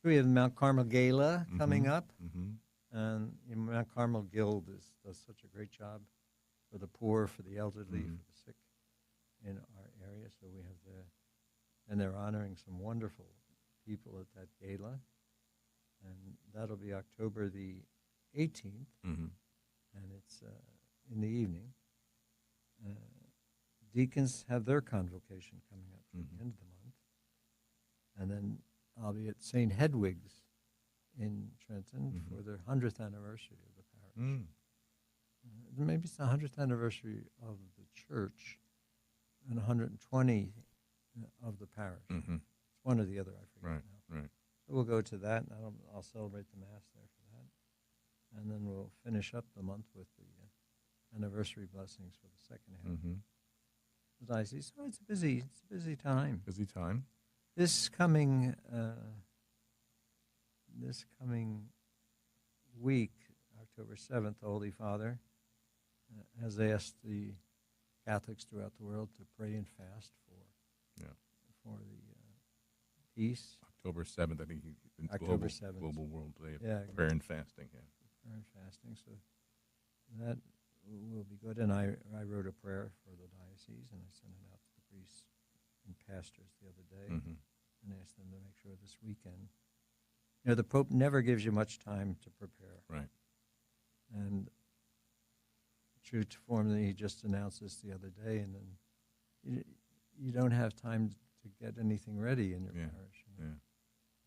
We have Mount Carmel Gala coming Mm-hmm. up. Mm-hmm. And Mount Carmel Guild does such a great job for the poor, for the elderly, Mhm. for the sick in our area. So we have and they're honoring some wonderful people at that gala. And that'll be October the 18th, Mm-hmm. and it's in the evening. Deacons have their convocation coming up at Mhm. the end of the month. And then I'll be at St. Hedwig's in Trenton Mhm. for their 100th anniversary of the parish. Mm. Maybe it's the 100th anniversary of the church and 120 of the parish. Mm-hmm. It's one or the other, I forget Right. now. Right. So we'll go to that, and I'll celebrate the Mass there for that. And then we'll finish up the month with the anniversary blessings for the second half Mm-hmm. of the diocese. So it's a busy time. Busy time. This coming week, October 7th, the Holy Father has asked the Catholics throughout the world to pray and fast for the peace. October 7th, I think it's October 7th. Global World Day of Yeah, Prayer and Fasting. Yeah. prayer and fasting. So that will be good. And I wrote a prayer for the diocese, and I sent it out to the priests and pastors the other day Mm-hmm. and asked them to make sure this weekend. The Pope never gives you much time to prepare. Right. And true to form, he just announced this the other day, and then you don't have time to get anything ready in your Yeah. parish. Yeah.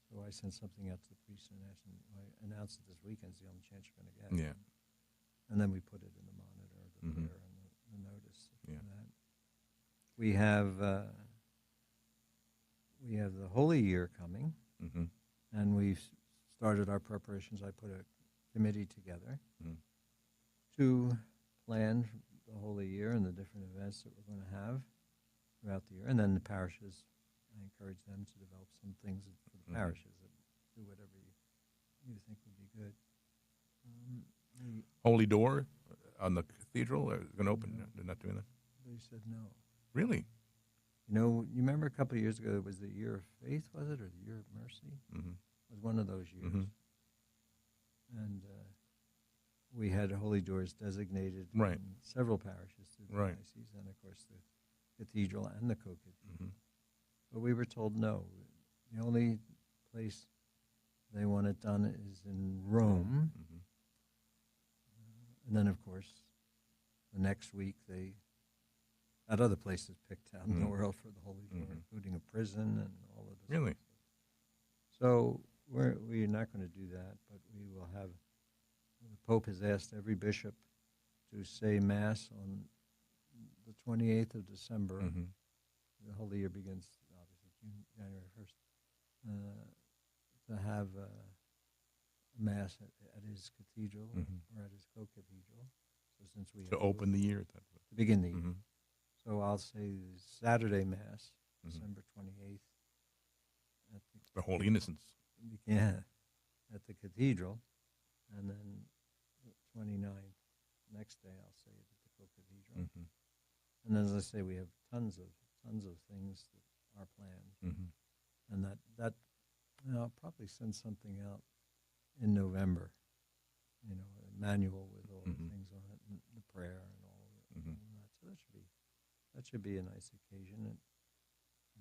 So I sent something out to the priest and asked him, I announced it this weekend, the only chance you're going to get. Yeah. And then we put it in the monitor, the Mhm. prayer, and the notice. Yeah. And that. We have the Holy Year coming, Mm-hmm. and we've started our preparations. I put a committee together Mhm. to plan the Holy Year and the different events that we're going to have throughout the year. And then the parishes, I encourage them to develop some things for the Mhm. parishes that do whatever you think would be good. Holy Door on the cathedral is going to open. No. They're not doing that. They said no. Really? You remember a couple of years ago, it was the Year of Faith, was it, or the Year of Mercy? Mm-hmm. It was one of those years. Mhm. And we had Holy Doors designated Right. in several parishes through the Right. diocese, and of course the cathedral and the co-cathedral. Mm-hmm. But we were told no. The only place they want it done is in Rome. Mm-hmm. And then, of course, the next week they had other places picked out in the Mhm. world for the Holy Door, Mhm. including a prison and all of this. Really? So we're not going to do that, but we will have. The Pope has asked every bishop to say Mass on the 28th of December. Mm-hmm. The Holy Year begins, obviously, January 1st. To have Mass at his cathedral Mhm. or at his co-cathedral. So since we To have open the year at that point. to begin the year. Mm-hmm. So I'll say the Saturday Mass, Mhm. December 28th, at The Holy Innocents. at the cathedral, and then the 29th, next day I'll say it at the co-cathedral. Mm-hmm. And as I say, we have tons of things that are planned, Mm-hmm. and that I'll probably send something out in November. A manual with all Mhm. the things on it, and the prayer and all of it. Mhm. And that. So that should be a nice occasion, and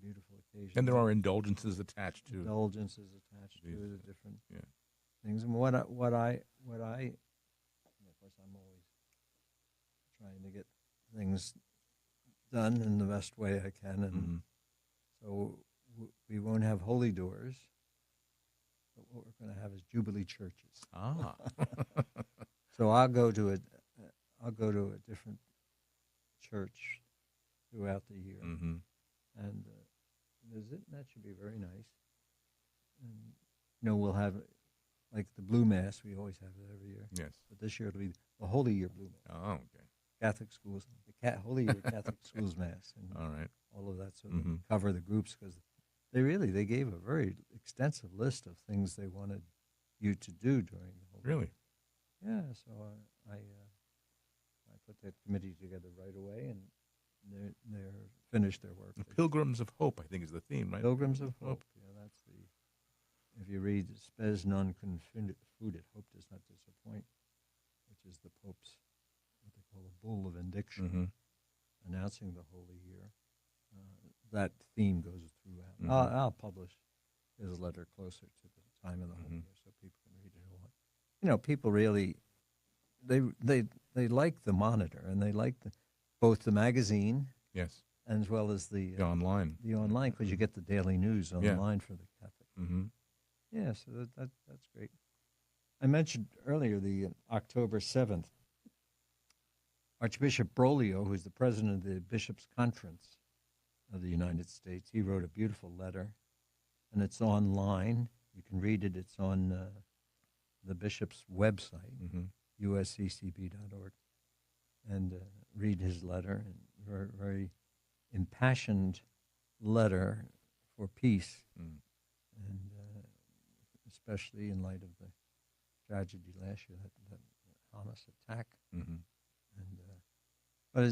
beautiful occasion. And there are indulgences attached to indulgences attached to These, the different yeah. things. And what I, and of course, I'm always trying to get things done in the best way I can, and Hmm. so we won't have holy doors, but what we're going to have is jubilee churches. Ah. So I'll go to a different church throughout the year, Hmm. and visit. And that should be very nice. And we'll have like the Blue Mass. We always have it every year, Yes. but this year it'll be the Holy Year Blue Mass. Oh, okay. Catholic schools, Holy Year Catholic Schools Mass, and All right. all of that. So Mhm. they cover the groups because they gave a very extensive list of things they wanted you to do during the whole. Really? Yeah. So I put that committee together right away, and they're finished their work. The Pilgrims of Hope, I think, is the theme, right? Pilgrims of Hope. Yeah, that's the. If you read "Spes non confudet, hope does not disappoint," which is the Pope's what they call a bull of indiction, Hmm. announcing the Holy Year, that theme goes throughout. Mhm. I'll publish his letter closer to the time of the Holy Mhm. Year so people can read it all. People really they like the Monitor, and they like both the magazine Yes. as well as the Online. online, because you get the daily news Yeah. online for the Catholic. Hmm. Yeah, so that's great. I mentioned earlier the October 7th, Archbishop Broglio, who's the president of the Bishops' Conference of the United States, he wrote a beautiful letter, and it's online. You can read it. It's on the bishop's website, Hmm. usccb.org, and read his letter. And very, very impassioned letter for peace, Mm. and especially in light of the tragedy last year, that Hamas attack. Hmm. And but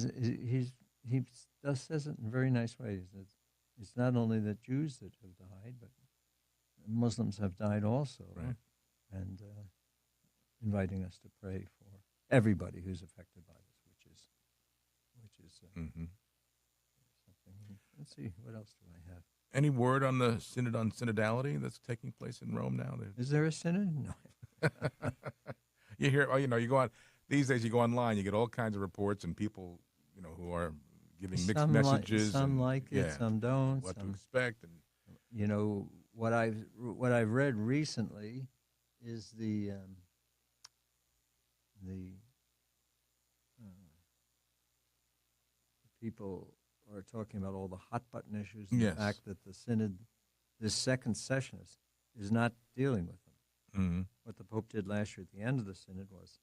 he says it in very nice ways. That it's not only the Jews that have died, but Muslims have died also, Right. and inviting us to pray for everybody who's affected by this, which is Hmm. something. Let's see, what else do I have? Any word on the Synod on Synodality that's taking place in Rome now? Is there a synod? No. You hear, you go on, these days you go online, you get all kinds of reports and people, who are giving mixed messages. Some and, like it, yeah, some don't. what to Some, expect. And what I've read recently is the people are talking about all the hot button issues and Yes. the fact that the synod, this second session, is not dealing with them. Hmm. What the Pope did last year at the end of the synod was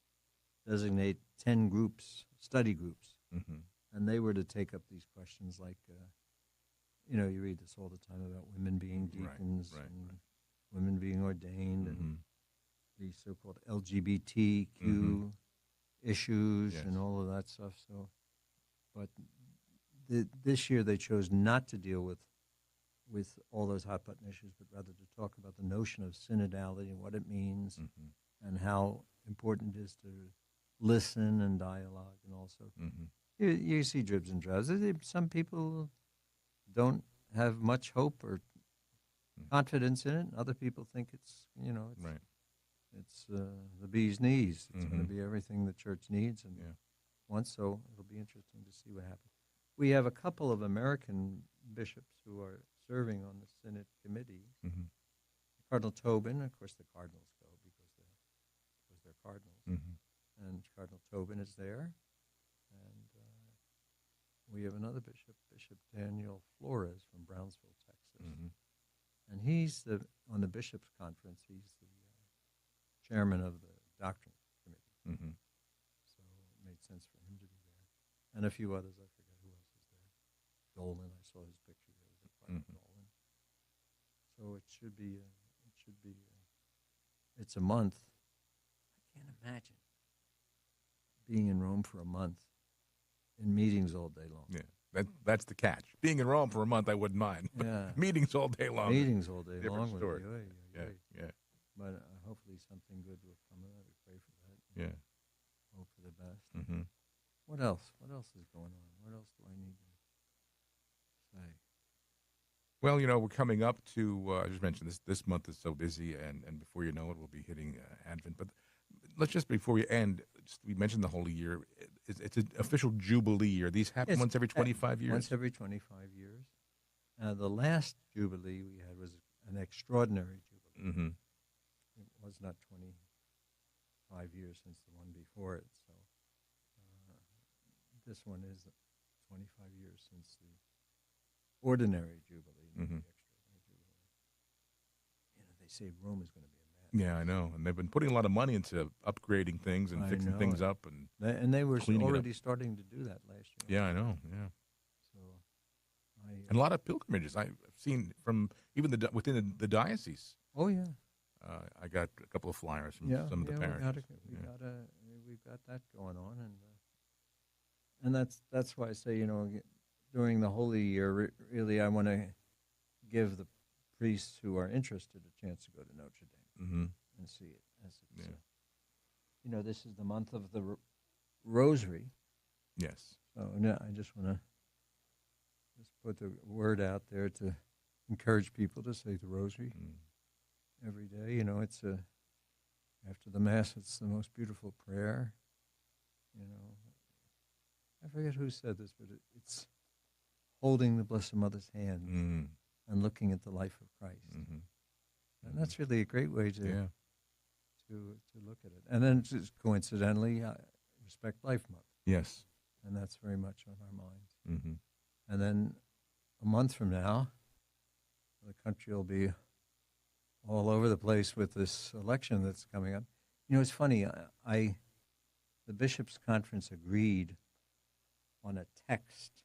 designate 10 groups, study groups, Hmm. and they were to take up these questions like, you read this all the time about women being deacons right, and right. women being ordained, Hmm. and the so-called LGBTQ Mhm. issues Yes. and all of that stuff. So, but this year they chose not to deal with all those hot button issues, but rather to talk about the notion of synodality and what it means, Hmm. and how important it is to listen and dialogue, and also Hmm. you see dribs and drabs. Some people don't have much hope or confidence in it. Other people think it's Right. it's the bee's knees. It's going Mhm. to be everything the church needs and Yeah. wants. So it'll be interesting to see what happens. We have a couple of American bishops who are serving on the Synod committee. Hmm. Cardinal Tobin, of course, the cardinals go because they're cardinals, Hmm. and Cardinal Tobin is there, and we have another bishop, Bishop Daniel Flores from Brownsville, Texas, Hmm. and he's on the bishops' conference. He's the chairman of the doctrine committee, Hmm. so it made sense for him to be there, and a few others. I forget who else is there. Dolan, I saw his picture the other day. Cardinal Mhm. Dolan. So it should be. It's a month. I can't imagine being in Rome for a month in meetings all day long. Yeah. That's the catch. Being in Rome for a month, I wouldn't mind. Yeah. Meetings all day long. Meetings all day Different long. would story. be, oy, oy, Yeah. oy. Yeah. But hopefully something good will come of that. We pray for that. Yeah. Hope for the best. Hmm. What else? What else is going on? What else do I need to say? Well, we're coming up to, I just mentioned this month is so busy, and before you know it, we'll be hitting Advent. But let's just, before we end, we mentioned the Holy Year. it's an official jubilee year. These happen Yes, once every 25 years. Once every 25 years. The last Jubilee we had was an extraordinary Jubilee. Mm-hmm. It was not 25 years since the one before it, so this one is 25 years since the ordinary Jubilee, not Mhm. the extraordinary Jubilee. They say Rome is going to be a mess. Yeah, I know. And they've been putting a lot of money into upgrading things and I fixing know things it. up. And And they were cleaning it up. already starting to do that last year. yeah, I know. Yeah. So And a lot of pilgrimages I've seen from even within the diocese. oh yeah, I got a couple of flyers from yeah, some of the yeah. parishes. We've got that going on, and that's why I say during the Holy Year, really, I want to give the priests who are interested a chance to go to Notre Dame Mm-hmm. and see it. As it's, Yeah. this is the month of the Rosary, Yes. so I just want to just put the word out there to encourage people to say the Rosary Mm. every day. It's after the Mass, it's the most beautiful prayer. I forget who said this, but it's holding the Blessed Mother's hand Mm. and looking at the life of Christ, Mm-hmm. and that's really a great way to Yeah. to look at it. And then just coincidentally, Respect Life Month, Yes. and that's very much on our minds. Mm-hmm. And then a month from now, the country will be all over the place with this election that's coming up. It's funny. The bishops' conference agreed on a text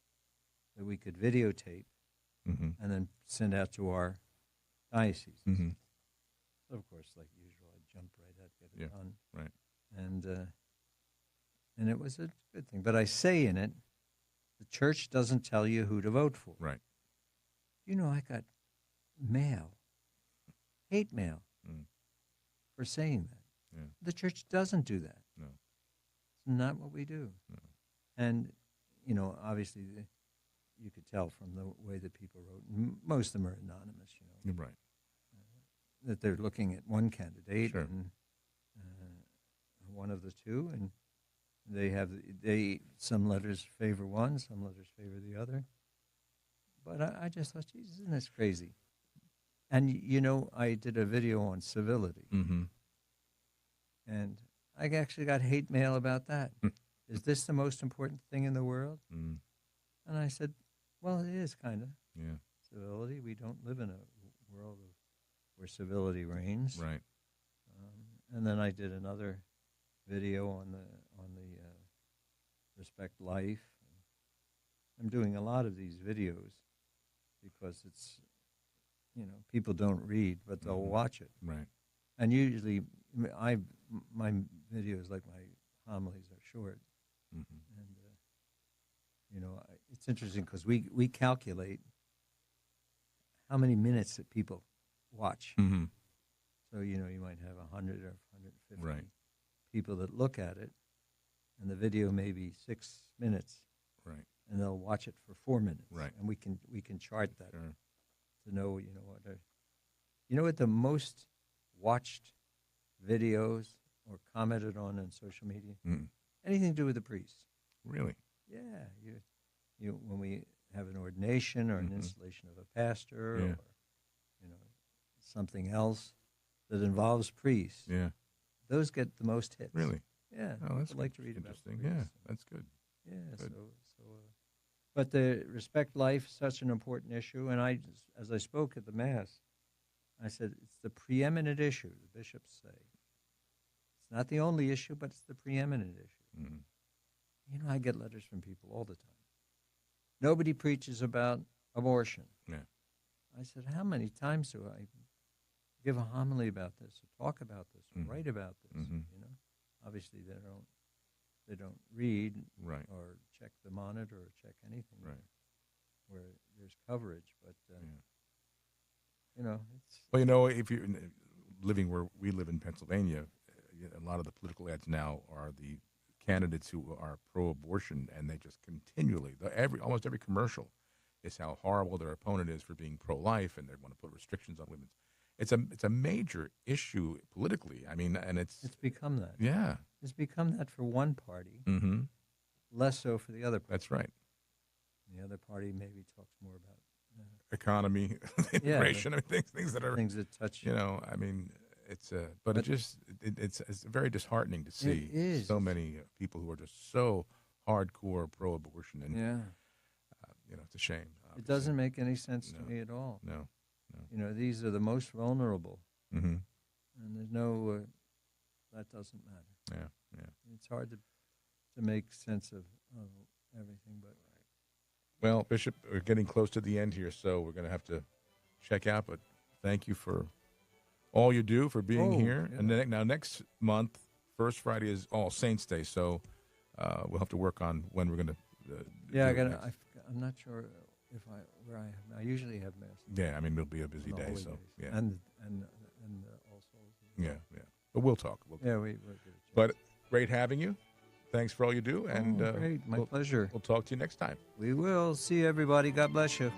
that we could videotape Mm-hmm. and then send out to our dioceses. Mm-hmm. Of course, like usual, I jumped right at get it Yeah, done. right. And it was a good thing. But I say in it, the church doesn't tell you who to vote for. Right. I got mail, hate mail, Mm. for saying that. Yeah. The church doesn't do that. No. It's not what we do. No. And, obviously, you could tell from the way that people wrote. Most of them are anonymous, You're right. that they're looking at one candidate Sure. and one of the two, and some letters favor one, some letters favor the other. But I just thought, Jesus, isn't this crazy? And I did a video on civility, Mm-hmm. and I actually got hate mail about that. Is this the most important thing in the world? Mm. And I said, well, it is kind of Yeah. civility. We don't live in a world where civility reigns. Right. And then I did another video on the Respect Life. I'm doing a lot of these videos because it's people don't read, but they'll Mhm. watch it. Right. And usually, my videos, like my homilies, are short. Mm-hmm. And it's interesting because we calculate how many minutes that people watch. Mm-hmm. So you might have 100 or 150 Right. people that look at it, and the video may be 6 minutes, Right. and they'll watch it for 4 minutes. Right. And we can chart that Sure. to know what the most watched videos or commented on social media, Mm. anything to do with the priest. Really? Yeah, when we have an ordination or an Mhm. installation of a pastor, Yeah. or something else that involves priests, Yeah. those get the most hits. Really? Yeah, Oh, that's people like to read about interesting. priests. Yeah, that's good. Yeah, Good. but the Respect Life, such an important issue, and as I spoke at the Mass, I said it's the preeminent issue, the bishops say. It's not the only issue, but it's the preeminent issue. Mm. I get letters from people all the time. Nobody preaches about abortion. Yeah. I said, how many times do I give a homily about this, or talk about this, or Mhm. write about this? Mhm. Obviously they don't read Right. or check the monitor or check anything Right. where there's coverage. But Yeah. it's Well, if you're living where we live in Pennsylvania, a lot of the political ads now are the candidates who are pro-abortion, and they just continually, almost every commercial is how horrible their opponent is for being pro-life, and they want to put restrictions on women's. It's a major issue politically. I mean, and it's become that. yeah. It's become that for one party, Mm-hmm. less so for the other party. That's right. The other party maybe talks more about Economy, immigration, I mean, things that are, things that touch I mean, but it's very disheartening to see is. so many people who are just so hardcore pro-abortion, and Yeah. It's a shame. It Obviously. doesn't make any sense to No. me at all. No. These are the most vulnerable, Mm-hmm. and there's no that doesn't matter. Yeah. It's hard to make sense of everything, but Well, Bishop, we're getting close to the end here, so we're going to have to check out. But thank you for all you do, for being here. Yeah. And then, now next month, first Friday is All Saints Day, so we'll have to work on when we're going to. I'm not sure if where I have. I usually have mass. Yeah, I mean it'll be a busy on the day, holy so days. yeah, and All Souls. yeah. But we'll talk. We'll Yeah, we'll get a chance. But great having you. Thanks for all you do, and great, my pleasure. We'll talk to you next time. We will see everybody. God bless you.